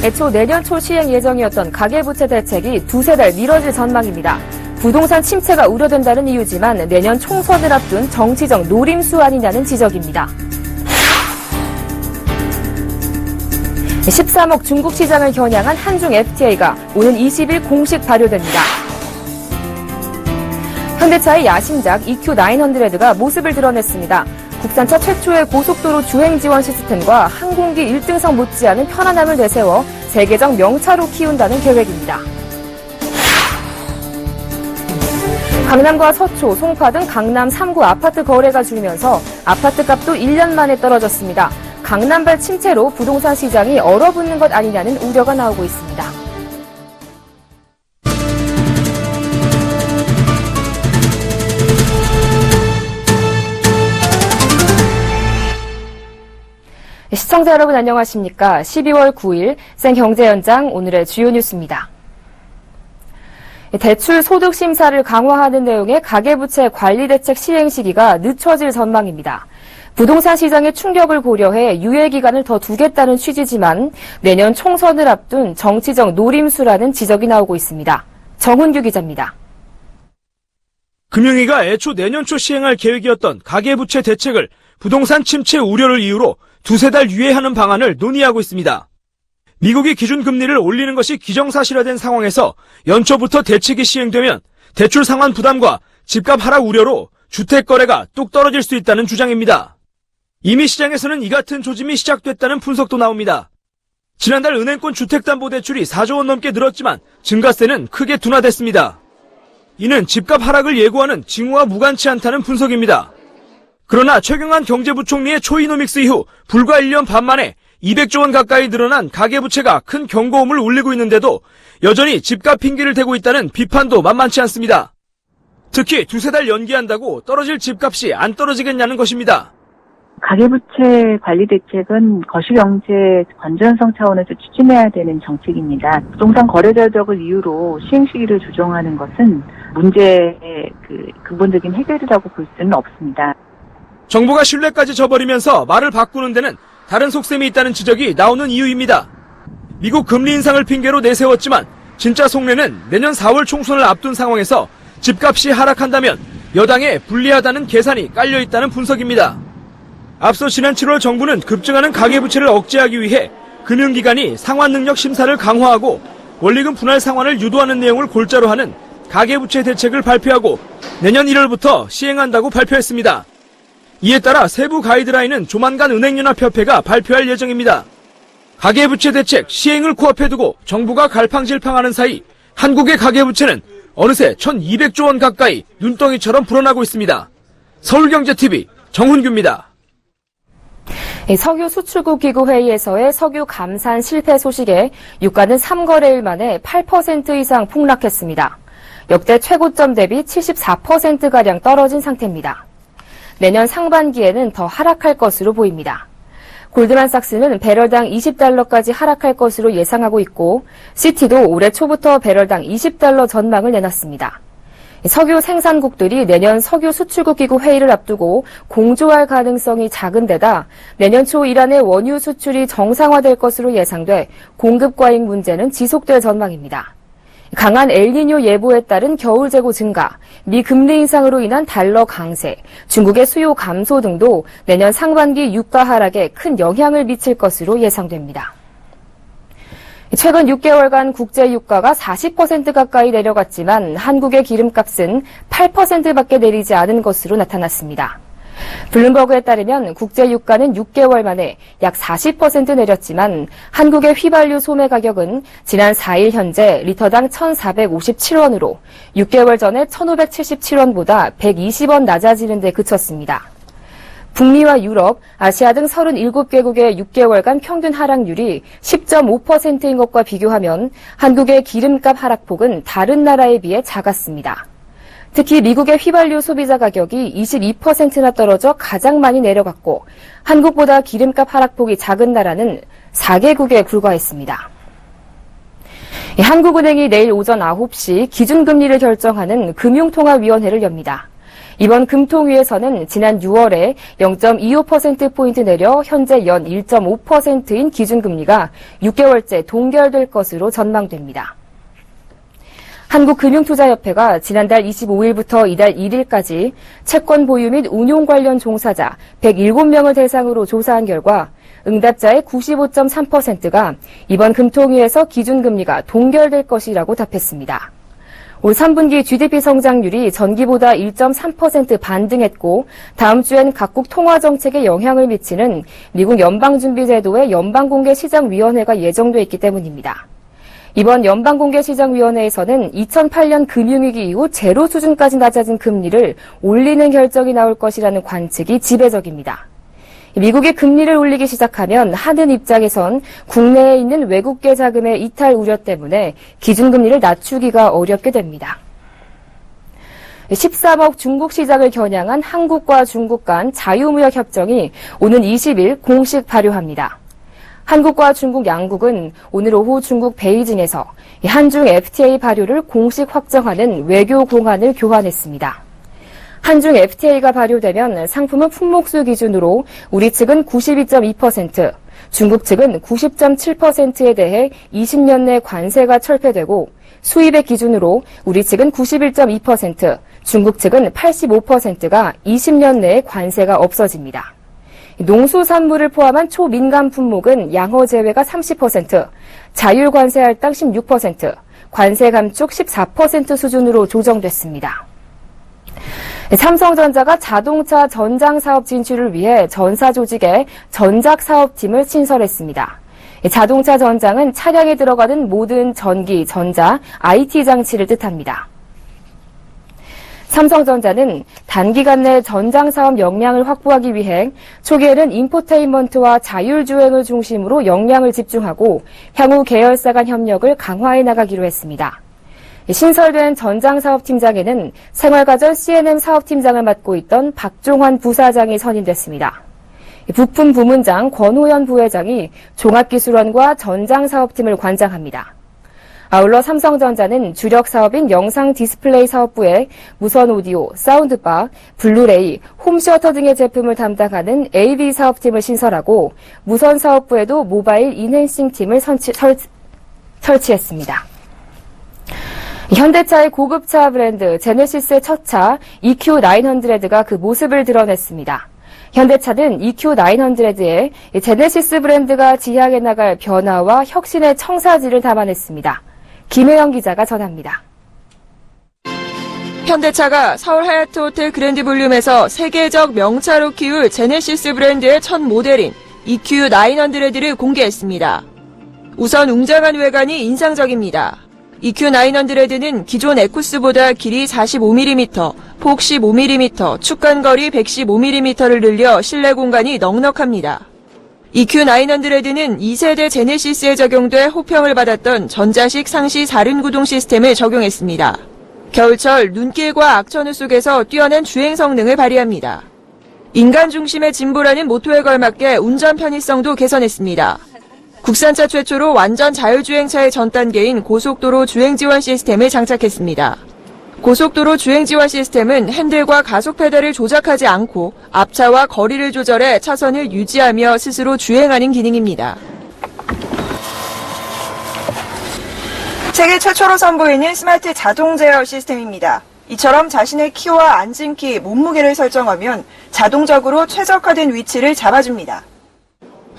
애초 내년 초 시행 예정이었던 가계부채 대책이 두세 달 미뤄질 전망입니다. 부동산 침체가 우려된다는 이유지만 내년 총선을 앞둔 정치적 노림수 아니냐는 지적입니다. 13억 중국 시장을 겨냥한 한중 FTA가 오는 20일 공식 발효됩니다. 현대차의 야심작 EQ900가 모습을 드러냈습니다. 국산차 최초의 고속도로 주행 지원 시스템과 항공기 1등석 못지않은 편안함을 내세워 세계적 명차로 키운다는 계획입니다. 강남과 서초, 송파 등 강남 3구 아파트 거래가 줄면서 아파트 값도 1년 만에 떨어졌습니다. 강남발 침체로 부동산 시장이 얼어붙는 것 아니냐는 우려가 나오고 있습니다. 시청자 여러분 안녕하십니까? 12월 9일 생경제연장 오늘의 주요 뉴스입니다. 대출 소득 심사를 강화하는 내용의 가계부채 관리 대책 시행 시기가 늦춰질 전망입니다. 부동산 시장의 충격을 고려해 유예 기간을 더 두겠다는 취지지만 내년 총선을 앞둔 정치적 노림수라는 지적이 나오고 있습니다. 정훈규 기자입니다. 금융위가 애초 내년 초 시행할 계획이었던 가계부채 대책을 부동산 침체 우려를 이유로 두세 달 유예하는 방안을 논의하고 있습니다. 미국이 기준금리를 올리는 것이 기정사실화된 상황에서 연초부터 대책이 시행되면 대출 상환 부담과 집값 하락 우려로 주택 거래가 뚝 떨어질 수 있다는 주장입니다. 이미 시장에서는 이 같은 조짐이 시작됐다는 분석도 나옵니다. 지난달 은행권 주택담보대출이 4조 원 넘게 늘었지만 증가세는 크게 둔화됐습니다. 이는 집값 하락을 예고하는 징후와 무관치 않다는 분석입니다. 그러나 최경환 경제부총리의 초이노믹스 이후 불과 1년 반 만에 200조 원 가까이 늘어난 가계부채가 큰 경고음을 울리고 있는데도 여전히 집값 핑계를 대고 있다는 비판도 만만치 않습니다. 특히 두세 달 연기한다고 떨어질 집값이 안 떨어지겠냐는 것입니다. 가계부채 관리 대책은 거시경제 건전성 차원에서 추진해야 되는 정책입니다. 부동산 거래 저력을 이유로 시행 시기를 조정하는 것은 문제의 근본적인 해결이라고 볼 수는 없습니다. 정부가 신뢰까지 저버리면서 말을 바꾸는 데는 다른 속셈이 있다는 지적이 나오는 이유입니다. 미국 금리 인상을 핑계로 내세웠지만 진짜 속내는 내년 4월 총선을 앞둔 상황에서 집값이 하락한다면 여당에 불리하다는 계산이 깔려있다는 분석입니다. 앞서 지난 7월 정부는 급증하는 가계부채를 억제하기 위해 금융기관이 상환능력 심사를 강화하고 원리금 분할 상환을 유도하는 내용을 골자로 하는 가계부채 대책을 발표하고 내년 1월부터 시행한다고 발표했습니다. 이에 따라 세부 가이드라인은 조만간 은행연합협회가 발표할 예정입니다. 가계부채 대책 시행을 코앞에 두고 정부가 갈팡질팡하는 사이 한국의 가계부채는 어느새 1,200조 원 가까이 눈덩이처럼 불어나고 있습니다. 서울경제TV 정훈규입니다. 석유 수출국 기구 회의에서의 석유 감산 실패 소식에 유가는 3거래일 만에 8% 이상 폭락했습니다. 역대 최고점 대비 74%가량 떨어진 상태입니다. 내년 상반기에는 더 하락할 것으로 보입니다. 골드만삭스는 배럴당 20달러까지 하락할 것으로 예상하고 있고 시티도 올해 초부터 배럴당 20달러 전망을 내놨습니다. 석유 생산국들이 내년 석유 수출국 기구 회의를 앞두고 공조할 가능성이 작은 데다 내년 초 이란의 원유 수출이 정상화될 것으로 예상돼 공급 과잉 문제는 지속될 전망입니다. 강한 엘니뇨 예보에 따른 겨울 재고 증가, 미 금리 인상으로 인한 달러 강세, 중국의 수요 감소 등도 내년 상반기 유가 하락에 큰 영향을 미칠 것으로 예상됩니다. 최근 6개월간 국제 유가가 40% 가까이 내려갔지만 한국의 기름값은 8%밖에 내리지 않은 것으로 나타났습니다. 블룸버그에 따르면 국제 유가는 6개월 만에 약 40% 내렸지만 한국의 휘발유 소매 가격은 지난 4일 현재 리터당 1,457원으로 6개월 전에 1,577원보다 120원 낮아지는 데 그쳤습니다. 북미와 유럽, 아시아 등 37개국의 6개월간 평균 하락률이 10.5%인 것과 비교하면 한국의 기름값 하락폭은 다른 나라에 비해 작았습니다. 특히 미국의 휘발유 소비자 가격이 22%나 떨어져 가장 많이 내려갔고 한국보다 기름값 하락폭이 작은 나라는 4개국에 불과했습니다. 한국은행이 내일 오전 9시 기준금리를 결정하는 금융통화위원회를 엽니다. 이번 금통위에서는 지난 6월에 0.25%포인트 내려 현재 연 1.5%인 기준금리가 6개월째 동결될 것으로 전망됩니다. 한국금융투자협회가 지난달 25일부터 이달 1일까지 채권 보유 및 운용 관련 종사자 107명을 대상으로 조사한 결과 응답자의 95.3%가 이번 금통위에서 기준금리가 동결될 것이라고 답했습니다. 올 3분기 GDP 성장률이 전기보다 1.3% 반등했고 다음 주엔 각국 통화 정책에 영향을 미치는 미국 연방준비제도의 연방공개시장위원회가 예정돼 있기 때문입니다. 이번 연방공개시장위원회에서는 2008년 금융위기 이후 제로 수준까지 낮아진 금리를 올리는 결정이 나올 것이라는 관측이 지배적입니다. 미국이 금리를 올리기 시작하면 하는 입장에선 국내에 있는 외국계 자금의 이탈 우려 때문에 기준금리를 낮추기가 어렵게 됩니다. 13억 중국 시장을 겨냥한 한국과 중국 간 자유무역 협정이 오는 20일 공식 발효합니다. 한국과 중국 양국은 오늘 오후 중국 베이징에서 한중 FTA 발효를 공식 확정하는 외교 공안을 교환했습니다. 한중 FTA가 발효되면 상품은 품목수 기준으로 우리 측은 92.2%, 중국 측은 90.7%에 대해 20년 내 관세가 철폐되고 수입액 기준으로 우리 측은 91.2%, 중국 측은 85%가 20년 내에 관세가 없어집니다. 농수산물을 포함한 초민감 품목은 양호 제외가 30%, 자율관세 할당 16%, 관세 감축 14% 수준으로 조정됐습니다. 삼성전자가 자동차 전장 사업 진출을 위해 전사 조직에 전작사업팀을 신설했습니다. 자동차 전장은 차량에 들어가는 모든 전기, 전자, IT 장치를 뜻합니다. 삼성전자는 단기간 내 전장 사업 역량을 확보하기 위해 초기에는 인포테인먼트와 자율주행을 중심으로 역량을 집중하고 향후 계열사 간 협력을 강화해 나가기로 했습니다. 신설된 전장사업팀장에는 생활가전 C&M 사업팀장을 맡고 있던 박종환 부사장이 선임됐습니다. 부품 부문장 권호연 부회장이 종합기술원과 전장사업팀을 관장합니다. 아울러 삼성전자는 주력 사업인 영상 디스플레이 사업부에 무선 오디오, 사운드바, 블루레이, 홈시어터 등의 제품을 담당하는 AV 사업팀을 신설하고 무선 사업부에도 모바일 인핸싱 팀을 설치했습니다. 현대차의 고급차 브랜드 제네시스의 첫 차 EQ900가 그 모습을 드러냈습니다. 현대차는 EQ900에 제네시스 브랜드가 지향해 나갈 변화와 혁신의 청사진을 담아냈습니다. 김혜영 기자가 전합니다. 현대차가 서울 하얏트 호텔 그랜드 볼륨에서 세계적 명차로 키울 제네시스 브랜드의 첫 모델인 EQ900를 공개했습니다. 우선 웅장한 외관이 인상적입니다. EQ900는 기존 에쿠스보다 길이 45mm, 폭 15mm, 축간거리 115mm를 늘려 실내 공간이 넉넉합니다. EQ900는 2세대 제네시스에 적용돼 호평을 받았던 전자식 상시 4륜 구동 시스템을 적용했습니다. 겨울철 눈길과 악천후 속에서 뛰어난 주행 성능을 발휘합니다. 인간 중심의 진보라는 모토에 걸맞게 운전 편의성도 개선했습니다. 국산차 최초로 완전 자율주행차의 전 단계인 고속도로 주행지원 시스템을 장착했습니다. 고속도로 주행지원 시스템은 핸들과 가속 페달을 조작하지 않고 앞차와 거리를 조절해 차선을 유지하며 스스로 주행하는 기능입니다. 세계 최초로 선보이는 스마트 자동 제어 시스템입니다. 이처럼 자신의 키와 앉음키, 몸무게를 설정하면 자동적으로 최적화된 위치를 잡아줍니다.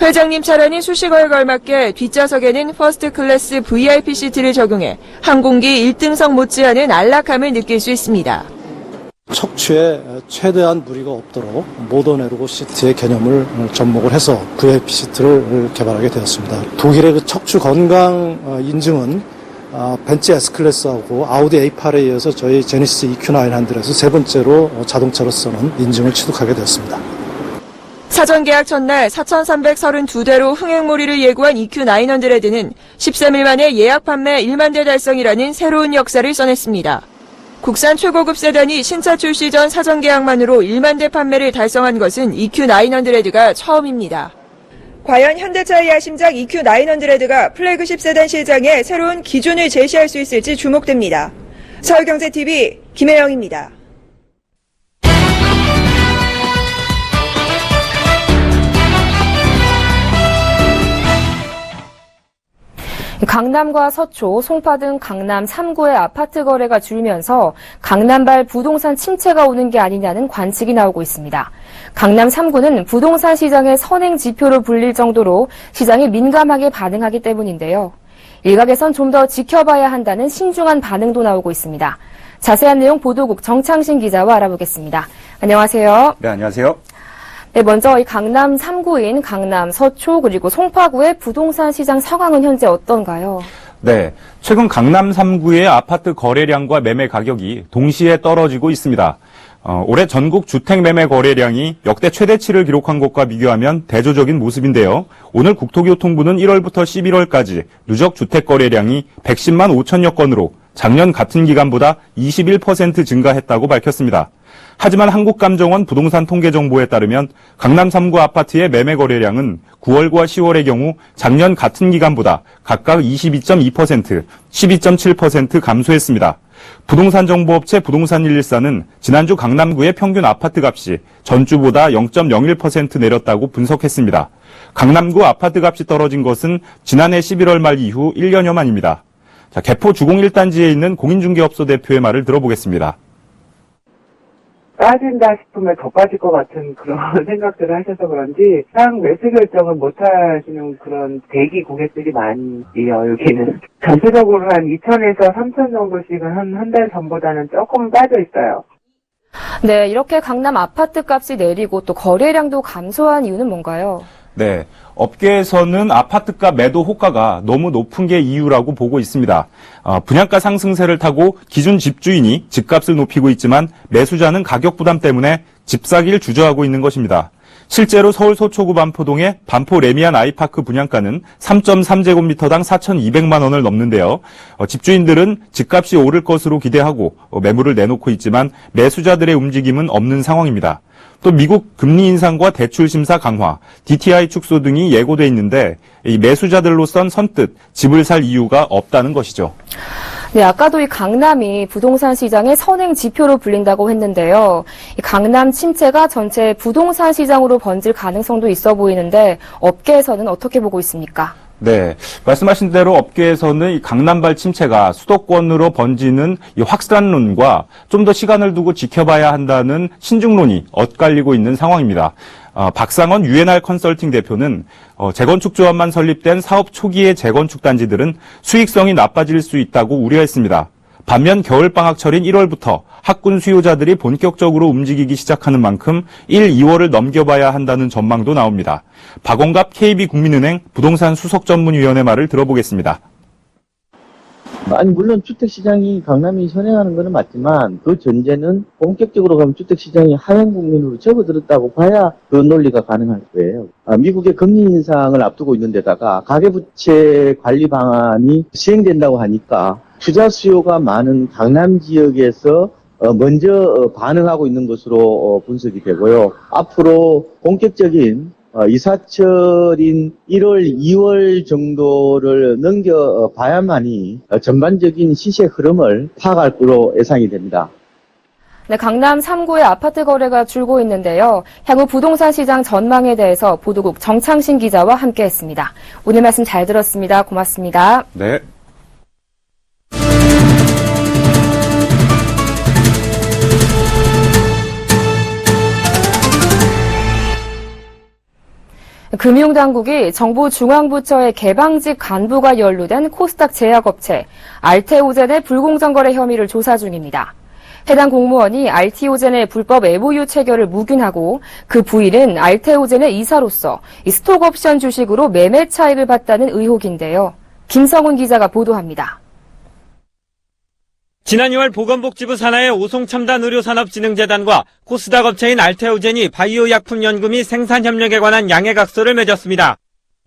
회장님 차량이 수식어에 걸맞게 뒷좌석에는 퍼스트 클래스 VIP 시트를 적용해 항공기 1등석 못지않은 안락함을 느낄 수 있습니다. 척추에 최대한 무리가 없도록 모던 에르고 시트의 개념을 접목을 해서 VIP 시트를 개발하게 되었습니다. 독일의 그 척추 건강 인증은 벤츠 S클래스하고 아우디 A8에 이어서 저희 제네시스 EQ900에서 세 번째로 자동차로서는 인증을 취득하게 되었습니다. 사전 계약 첫날 4,332대로 흥행몰이를 예고한 EQ900는 13일 만에 예약 판매 1만 대 달성이라는 새로운 역사를 써냈습니다. 국산 최고급 세단이 신차 출시 전 사전 계약만으로 1만 대 판매를 달성한 것은 EQ900가 처음입니다. 과연 현대차의 야심작 EQ900가 플래그십 세단 시장에 새로운 기준을 제시할 수 있을지 주목됩니다. 서울경제TV 김혜영입니다. 강남과 서초, 송파 등 강남 3구의 아파트 거래가 줄면서 강남발 부동산 침체가 오는 게 아니냐는 관측이 나오고 있습니다. 강남 3구는 부동산 시장의 선행 지표로 불릴 정도로 시장이 민감하게 반응하기 때문인데요. 일각에선 좀 더 지켜봐야 한다는 신중한 반응도 나오고 있습니다. 자세한 내용 보도국 정창신 기자와 알아보겠습니다. 안녕하세요. 네, 안녕하세요. 네, 먼저 이 강남 3구인 강남 서초 그리고 송파구의 부동산 시장 상황은 현재 어떤가요? 네, 최근 강남 3구의 아파트 거래량과 매매 가격이 동시에 떨어지고 있습니다. 올해 전국 주택 매매 거래량이 역대 최대치를 기록한 것과 비교하면 대조적인 모습인데요. 오늘 국토교통부는 1월부터 11월까지 누적 주택 거래량이 110만 5천여 건으로 작년 같은 기간보다 21% 증가했다고 밝혔습니다. 하지만 한국감정원 부동산 통계정보에 따르면 강남 3구 아파트의 매매 거래량은 9월과 10월의 경우 작년 같은 기간보다 각각 22.2%, 12.7% 감소했습니다. 부동산 정보업체 부동산114는 지난주 강남구의 평균 아파트 값이 전주보다 0.01% 내렸다고 분석했습니다. 강남구 아파트 값이 떨어진 것은 지난해 11월 말 이후 1년여 만입니다. 자, 개포 주공 1단지에 있는 공인중개업소 대표의 말을 들어보겠습니다. 빠진다 싶으면 더 빠질 것 같은 그런 생각들을 하셔서 그런지 상 매수 결정을 못 하시는 그런 대기 고객들이 많이요, 여기는. 전체적으로 한 2,000에서 3,000 정도씩은 한 달 전보다는 조금 빠져 있어요. 네, 이렇게 강남 아파트 값이 내리고 또 거래량도 감소한 이유는 뭔가요? 네, 업계에서는 아파트값 매도 호가가 너무 높은 게 이유라고 보고 있습니다. 분양가 상승세를 타고 기준 집주인이 집값을 높이고 있지만 매수자는 가격 부담 때문에 집 사기를 주저하고 있는 것입니다. 실제로 서울 서초구 반포동의 반포 레미안 아이파크 분양가는 3.3제곱미터당 4,200만 원을 넘는데요. 집주인들은 집값이 오를 것으로 기대하고 매물을 내놓고 있지만 매수자들의 움직임은 없는 상황입니다. 또 미국 금리 인상과 대출 심사 강화, DTI 축소 등이 예고돼 있는데 이 매수자들로선 선뜻 집을 살 이유가 없다는 것이죠. 네, 아까도 이 강남이 부동산 시장의 선행 지표로 불린다고 했는데요. 이 강남 침체가 전체 부동산 시장으로 번질 가능성도 있어 보이는데 업계에서는 어떻게 보고 있습니까? 네, 말씀하신 대로 업계에서는 이 강남발 침체가 수도권으로 번지는 이 확산론과 좀 더 시간을 두고 지켜봐야 한다는 신중론이 엇갈리고 있는 상황입니다. 박상원 UNR 컨설팅 대표는 재건축 조합만 설립된 사업 초기의 재건축 단지들은 수익성이 나빠질 수 있다고 우려했습니다. 반면 겨울방학철인 1월부터 학군 수요자들이 본격적으로 움직이기 시작하는 만큼 1, 2월을 넘겨봐야 한다는 전망도 나옵니다. 박원갑 KB국민은행 부동산 수석전문위원의 말을 들어보겠습니다. 아니 물론 주택시장이 강남이 선행하는 것은 맞지만 그 전제는 본격적으로 가면 주택시장이 하향 국면으로 접어들었다고 봐야 그 논리가 가능할 거예요. 미국의 금리 인상을 앞두고 있는 데다가 가계부채 관리 방안이 시행된다고 하니까 투자 수요가 많은 강남 지역에서 먼저 반응하고 있는 것으로 분석이 되고요. 앞으로 본격적인 이사철인 1월, 2월 정도를 넘겨봐야만이 전반적인 시세 흐름을 파악할 거로 예상이 됩니다. 네, 강남 3구의 아파트 거래가 줄고 있는데요. 향후 부동산 시장 전망에 대해서 보도국 정창신 기자와 함께했습니다. 오늘 말씀 잘 들었습니다. 고맙습니다. 네. 금융당국이 정부 중앙부처의 개방직 간부가 연루된 코스닥 제약업체 알테오젠의 불공정 거래 혐의를 조사 중입니다. 해당 공무원이 알테오젠의 불법 MOU 체결을 묵인하고 그 부인은 알테오젠의 이사로서 스톡옵션 주식으로 매매 차익을 봤다는 의혹인데요. 김성훈 기자가 보도합니다. 지난 2월 보건복지부 산하의 오송첨단의료산업진흥재단과 코스닥 업체인 알테오젠이 바이오약품연구 및 생산협력에 관한 양해각서를 맺었습니다.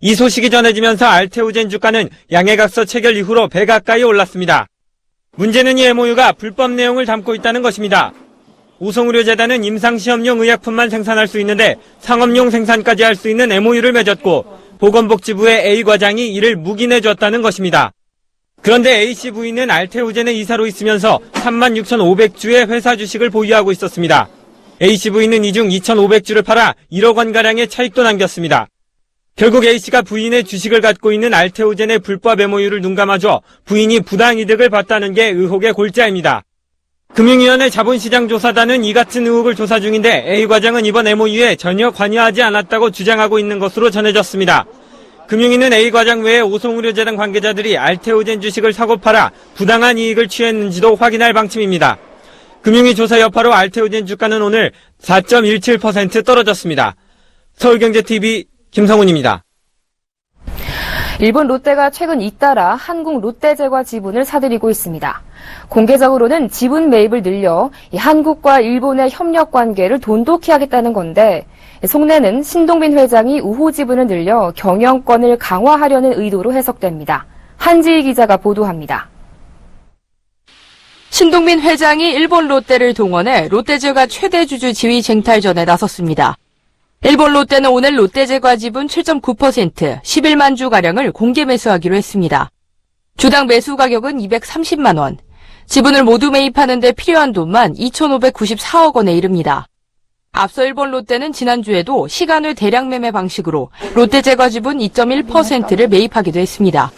이 소식이 전해지면서 알테오젠 주가는 양해각서 체결 이후로 배 가까이 올랐습니다. 문제는 이 MOU가 불법 내용을 담고 있다는 것입니다. 오송의료재단은 임상시험용 의약품만 생산할 수 있는데 상업용 생산까지 할 수 있는 MOU를 맺었고 보건복지부의 A 과장이 이를 묵인해줬다는 것입니다. 그런데 A씨 부인은 알테오젠의 이사로 있으면서 36,500주의 회사 주식을 보유하고 있었습니다. A씨 부인은 이 중 2,500주를 팔아 1억 원가량의 차익도 남겼습니다. 결국 A씨가 부인의 주식을 갖고 있는 알테오젠의 불법 MOU를 눈감아줘 부인이 부당이득을 봤다는 게 의혹의 골자입니다. 금융위원회 자본시장조사단은 이 같은 의혹을 조사 중인데 A 과장은 이번 MOU에 전혀 관여하지 않았다고 주장하고 있는 것으로 전해졌습니다. 금융위는 A 과장 외에 오송의료재단 관계자들이 알테오젠 주식을 사고 팔아 부당한 이익을 취했는지도 확인할 방침입니다. 금융위 조사 여파로 알테오젠 주가는 오늘 4.17% 떨어졌습니다. 서울경제TV 김성훈입니다. 일본 롯데가 최근 잇따라 한국 롯데제과 지분을 사들이고 있습니다. 공개적으로는 지분 매입을 늘려 한국과 일본의 협력 관계를 돈독히 하겠다는 건데 속내는 신동빈 회장이 우호 지분을 늘려 경영권을 강화하려는 의도로 해석됩니다. 한지희 기자가 보도합니다. 신동빈 회장이 일본 롯데를 동원해 롯데제과 최대 주주 지위 쟁탈전에 나섰습니다. 일본 롯데는 오늘 롯데제과 지분 7.9% 11만 주가량을 공개 매수하기로 했습니다. 주당 매수 가격은 230만 원, 지분을 모두 매입하는 데 필요한 돈만 2,594억 원에 이릅니다. 앞서 일본 롯데는 지난주에도 시간외 대량 매매 방식으로 롯데제과 지분 2.1%를 매입하기도 했습니다.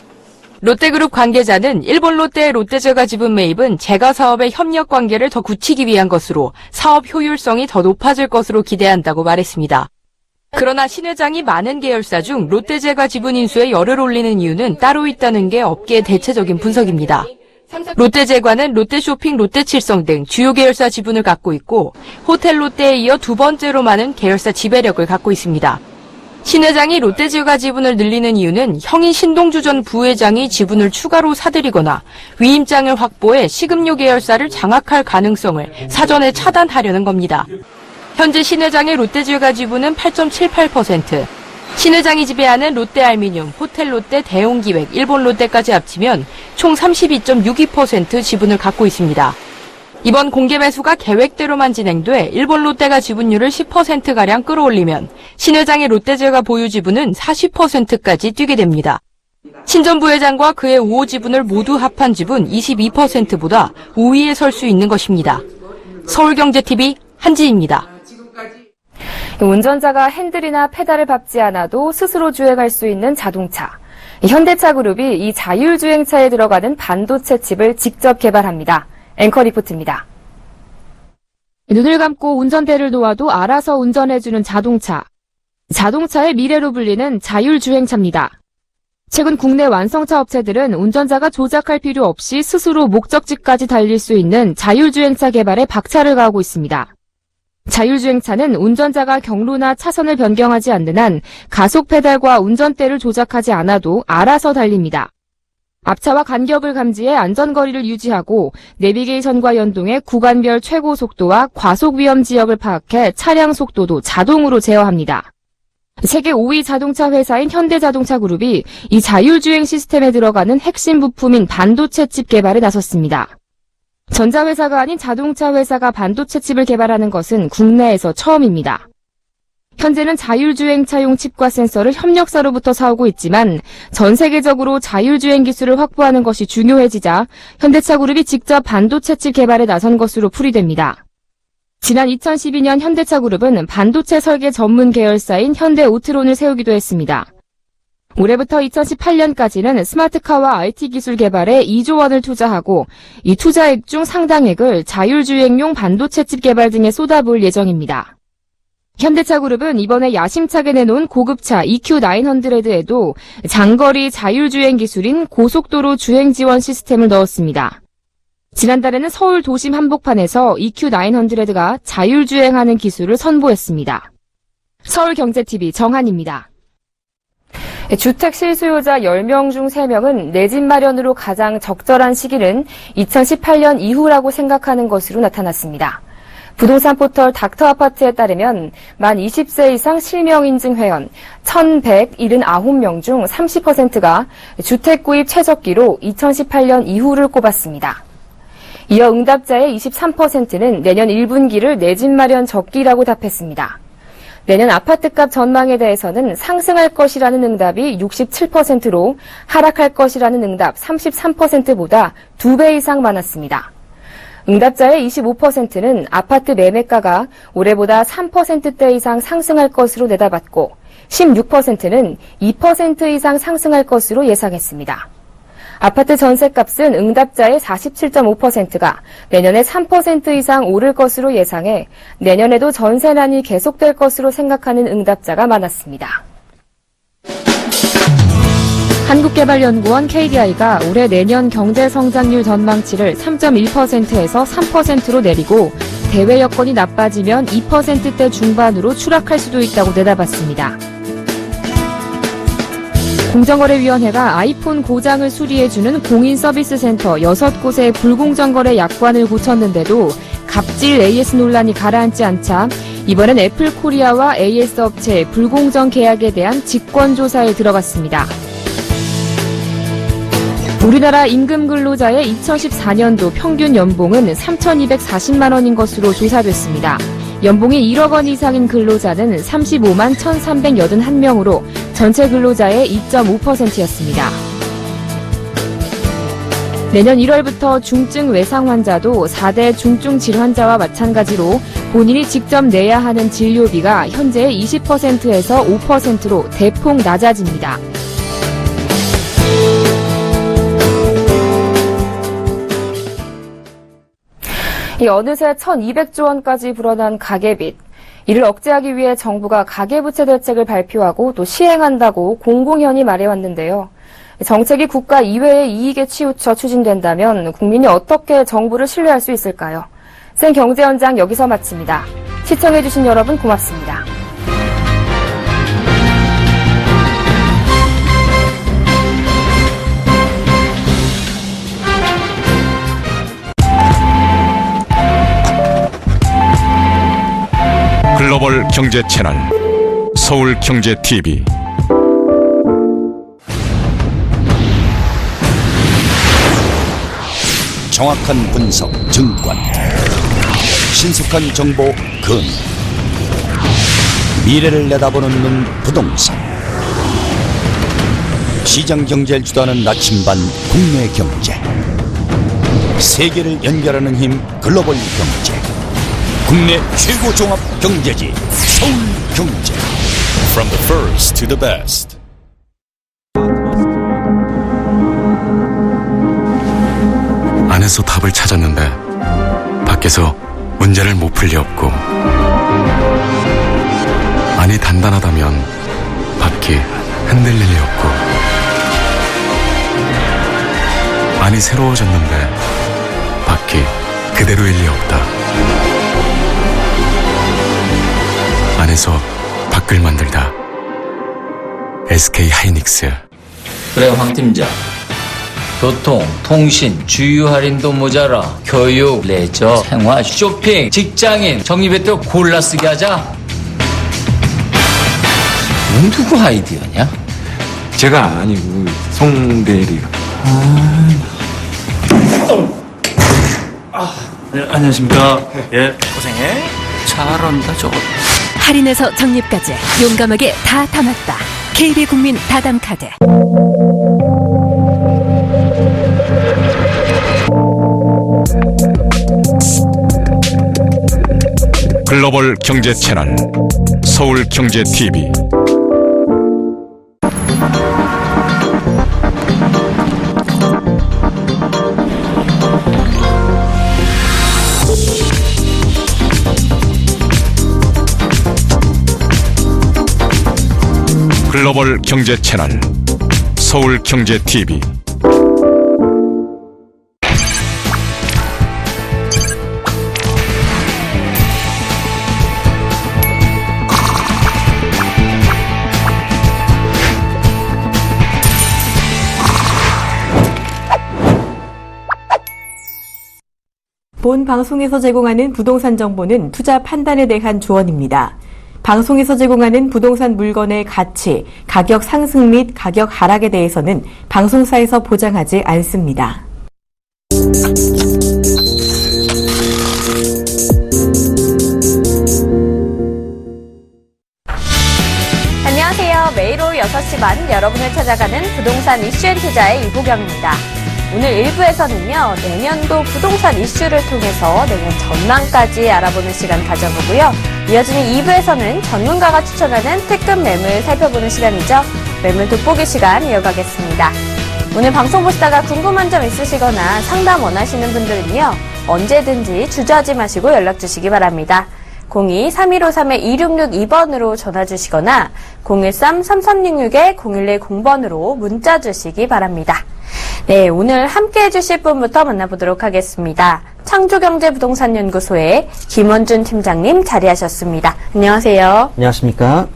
롯데그룹 관계자는 일본 롯데의 롯데제과 지분 매입은 제가 사업의 협력 관계를 더 굳히기 위한 것으로 사업 효율성이 더 높아질 것으로 기대한다고 말했습니다. 그러나 신 회장이 많은 계열사 중 롯데제과 지분 인수에 열을 올리는 이유는 따로 있다는 게 업계의 대체적인 분석입니다. 롯데제과는 롯데쇼핑, 롯데칠성 등 주요 계열사 지분을 갖고 있고 호텔 롯데에 이어 두 번째로 많은 계열사 지배력을 갖고 있습니다. 신 회장이 롯데제과 지분을 늘리는 이유는 형인 신동주 전 부회장이 지분을 추가로 사들이거나 위임장을 확보해 식음료 계열사를 장악할 가능성을 사전에 차단하려는 겁니다. 현재 신 회장의 롯데제과 지분은 8.78%, 신 회장이 지배하는 롯데알미늄, 호텔 롯데, 대웅기획, 일본 롯데까지 합치면 총 32.62% 지분을 갖고 있습니다. 이번 공개 매수가 계획대로만 진행돼 일본 롯데가 지분율을 10%가량 끌어올리면 신 회장의 롯데제과 보유 지분은 40%까지 뛰게 됩니다. 신 전 부회장과 그의 우호 지분을 모두 합한 지분 22%보다 우위에 설 수 있는 것입니다. 서울경제TV 한지입니다. 운전자가 핸들이나 페달을 밟지 않아도 스스로 주행할 수 있는 자동차. 현대차 그룹이 이 자율주행차에 들어가는 반도체 칩을 직접 개발합니다. 앵커 리포트입니다. 눈을 감고 운전대를 놓아도 알아서 운전해주는 자동차. 자동차의 미래로 불리는 자율주행차입니다. 최근 국내 완성차 업체들은 운전자가 조작할 필요 없이 스스로 목적지까지 달릴 수 있는 자율주행차 개발에 박차를 가하고 있습니다. 자율주행차는 운전자가 경로나 차선을 변경하지 않는 한 가속 페달과 운전대를 조작하지 않아도 알아서 달립니다. 앞차와 간격을 감지해 안전거리를 유지하고 내비게이션과 연동해 구간별 최고 속도와 과속 위험 지역을 파악해 차량 속도도 자동으로 제어합니다. 세계 5위 자동차 회사인 현대자동차 그룹이 이 자율주행 시스템에 들어가는 핵심 부품인 반도체 칩 개발에 나섰습니다. 전자회사가 아닌 자동차 회사가 반도체 칩을 개발하는 것은 국내에서 처음입니다. 현재는 자율주행차용 칩과 센서를 협력사로부터 사오고 있지만 전 세계적으로 자율주행 기술을 확보하는 것이 중요해지자 현대차 그룹이 직접 반도체 칩 개발에 나선 것으로 풀이됩니다. 지난 2012년 현대차 그룹은 반도체 설계 전문 계열사인 현대오트론을 세우기도 했습니다. 올해부터 2018년까지는 스마트카와 IT 기술 개발에 2조 원을 투자하고 이 투자액 중 상당액을 자율주행용 반도체 칩 개발 등에 쏟아부을 예정입니다. 현대차 그룹은 이번에 야심차게 내놓은 고급차 EQ900에도 장거리 자율주행 기술인 고속도로 주행 지원 시스템을 넣었습니다. 지난달에는 서울 도심 한복판에서 EQ900가 자율주행하는 기술을 선보였습니다. 서울경제TV 정한입니다. 주택 실수요자 10명 중 3명은 내 집 마련으로 가장 적절한 시기는 2018년 이후라고 생각하는 것으로 나타났습니다. 부동산 포털 닥터아파트에 따르면 만 20세 이상 실명인증 회원 1,179명 중 30%가 주택 구입 최적기로 2018년 이후를 꼽았습니다. 이어 응답자의 23%는 내년 1분기를 내 집 마련 적기라고 답했습니다. 내년 아파트값 전망에 대해서는 상승할 것이라는 응답이 67%로 하락할 것이라는 응답 33%보다 2배 이상 많았습니다. 응답자의 25%는 아파트 매매가가 올해보다 3%대 이상 상승할 것으로 내다봤고 16%는 2% 이상 상승할 것으로 예상했습니다. 아파트 전셋값은 응답자의 47.5%가 내년에 3% 이상 오를 것으로 예상해 내년에도 전세난이 계속될 것으로 생각하는 응답자가 많았습니다. 한국개발연구원 KDI가 올해 내년 경제성장률 전망치를 3.1%에서 3%로 내리고 대외 여건이 나빠지면 2%대 중반으로 추락할 수도 있다고 내다봤습니다. 공정거래위원회가 아이폰 고장을 수리해주는 공인서비스센터 6곳의 불공정거래 약관을 고쳤는데도 갑질 AS 논란이 가라앉지 않자 이번엔 애플코리아와 AS 업체의 불공정 계약에 대한 직권조사에 들어갔습니다. 우리나라 임금 근로자의 2014년도 평균 연봉은 3,240만 원인 것으로 조사됐습니다. 연봉이 1억 원 이상인 근로자는 35만 1,381명으로 전체 근로자의 2.5%였습니다. 내년 1월부터 중증 외상 환자도 4대 중증 질환자와 마찬가지로 본인이 직접 내야 하는 진료비가 현재의 20%에서 5%로 대폭 낮아집니다. 어느새 1,200조 원까지 불어난 가계빚. 이를 억제하기 위해 정부가 가계부채 대책을 발표하고 또 시행한다고 공공연히 말해왔는데요. 정책이 국가 이외의 이익에 치우쳐 추진된다면 국민이 어떻게 정부를 신뢰할 수 있을까요? 생경제연장 여기서 마칩니다. 시청해주신 여러분 고맙습니다. 글로벌 경제 채널 서울경제TV 정확한 분석 증권 신속한 정보 금 미래를 내다보는 눈 부동산 시장 경제를 주도하는 나침반 국내 경제 세계를 연결하는 힘 글로벌 경제 국내 최고 종합 경제지 서울경제 From the first to the best 안에서 답을 찾았는데 밖에서 문제를 못 풀 리 없고 안이 단단하다면 밖이 흔들릴 리 없고 안이 새로워졌는데 밖이 그대로일 리 없다. 안에서 밖을 만들다. SK 하이닉스. 그래 황 팀장. 교통, 통신, 주유 할인도 모자라. 교육, 레저, 생활, 쇼핑, 직장인 정리배터 골라 쓰게 하자. 누구 아이디어냐? 제가 아니고 송대리가. 네, 안녕하십니까. 예, 고생해. 잘한다 저거. 할인에서 적립까지 용감하게 다 담았다. KB국민 다담카드. 글로벌 경제 채널 서울경제TV 글로벌 경제 채널 서울경제TV 본 방송에서 제공하는 부동산 정보는 투자 판단에 대한 조언입니다. 방송에서 제공하는 부동산 물건의 가치, 가격 상승 및 가격 하락에 대해서는 방송사에서 보장하지 않습니다. 안녕하세요. 매일 오후 6시 반 여러분을 찾아가는 부동산 이슈앤투자의 이보경입니다. 오늘 1부에서는요, 내년도 부동산 이슈를 통해서 내년 전망까지 알아보는 시간 가져보고요. 이어지는 2부에서는 전문가가 추천하는 특급 매물 살펴보는 시간이죠. 매물 돋보기 시간 이어가겠습니다. 오늘 방송 보시다가 궁금한 점 있으시거나 상담 원하시는 분들은요. 언제든지 주저하지 마시고 연락 주시기 바랍니다. 02-3153-2662번으로 전화 주시거나 013-3366-0110번으로 문자 주시기 바랍니다. 네, 오늘 함께 해주실 분부터 만나보도록 하겠습니다. 창조경제부동산연구소의 김원준 팀장님 자리하셨습니다. 안녕하세요. 안녕하십니까.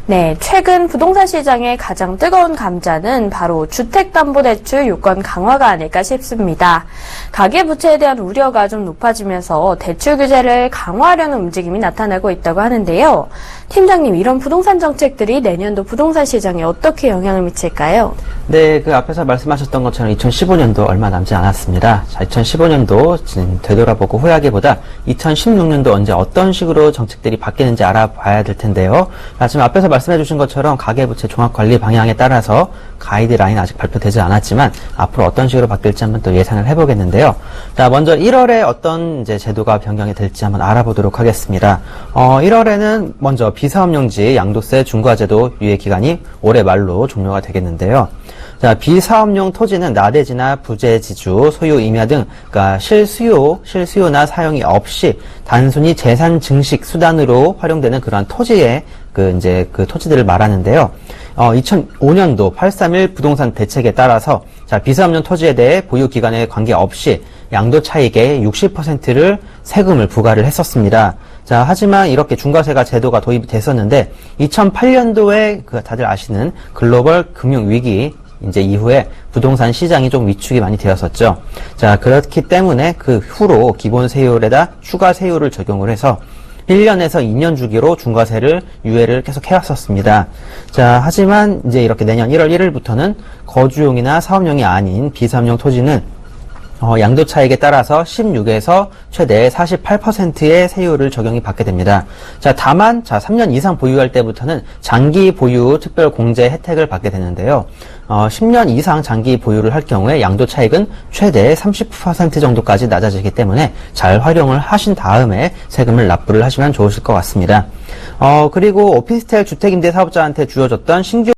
네, 최근 부동산 시장의 가장 뜨거운 감자는 바로 주택담보대출 요건 강화가 아닐까 싶습니다. 가계부채에 대한 우려가 좀 높아지면서 대출 규제를 강화하려는 움직임이 나타나고 있다고 하는데요. 팀장님, 이런 부동산 정책들이 내년도 부동산 시장에 어떻게 영향을 미칠까요? 네, 그 앞에서 말씀하셨던 것처럼 2015년도 얼마 남지 않았습니다. 자, 2015년도 되돌아보고 후회하기보다 2016년도 언제 어떤 식으로 정책들이 바뀌는지 알아봐야 될 텐데요. 지금 앞에서 말씀해 주신 것처럼 가계부채 종합관리 방향에 따라서 가이드라인 아직 발표되지 않았지만 앞으로 어떤 식으로 바뀔지 한번 또 예상을 해보겠는데요. 자, 먼저 1월에 어떤 이제 제도가 변경이 될지 한번 알아보도록 하겠습니다. 1월에는 먼저 비사업용지 양도세 중과제도 유예 기간이 올해 말로 종료가 되겠는데요. 자, 비사업용 토지는 나대지나 부재지주, 소유 임야 등, 그러니까 실수요나 사용이 없이 단순히 재산 증식 수단으로 활용되는 그러한 토지의 그 토지들을 말하는데요. 2005년도 831 부동산 대책에 따라서 자, 비사업용 토지에 대해 보유 기간에 관계없이 양도 차익의 60%를 세금을 부과를 했었습니다. 자, 하지만 이렇게 중과세가 제도가 도입이 됐었는데 2008년도에 다들 아시는 글로벌 금융 위기 이제 이후에 부동산 시장이 좀 위축이 많이 되었었죠. 자, 그렇기 때문에 그 후로 기본 세율에다 추가 세율을 적용을 해서 1년에서 2년 주기로 중과세를 유예를 계속 해왔었습니다. 자, 하지만 이제 이렇게 내년 1월 1일부터는 거주용이나 사업용이 아닌 비사업용 토지는 양도 차익에 따라서 16에서 최대 48%의 세율을 적용이 받게 됩니다. 자, 다만 3년 이상 보유할 때부터는 장기 보유 특별 공제 혜택을 받게 되는데요. 10년 이상 장기 보유를 할 경우에 양도 차익은 최대 30% 정도까지 낮아지기 때문에 잘 활용을 하신 다음에 세금을 납부를 하시면 좋으실 것 같습니다. 그리고 오피스텔 주택임대 사업자한테 주어졌던 신규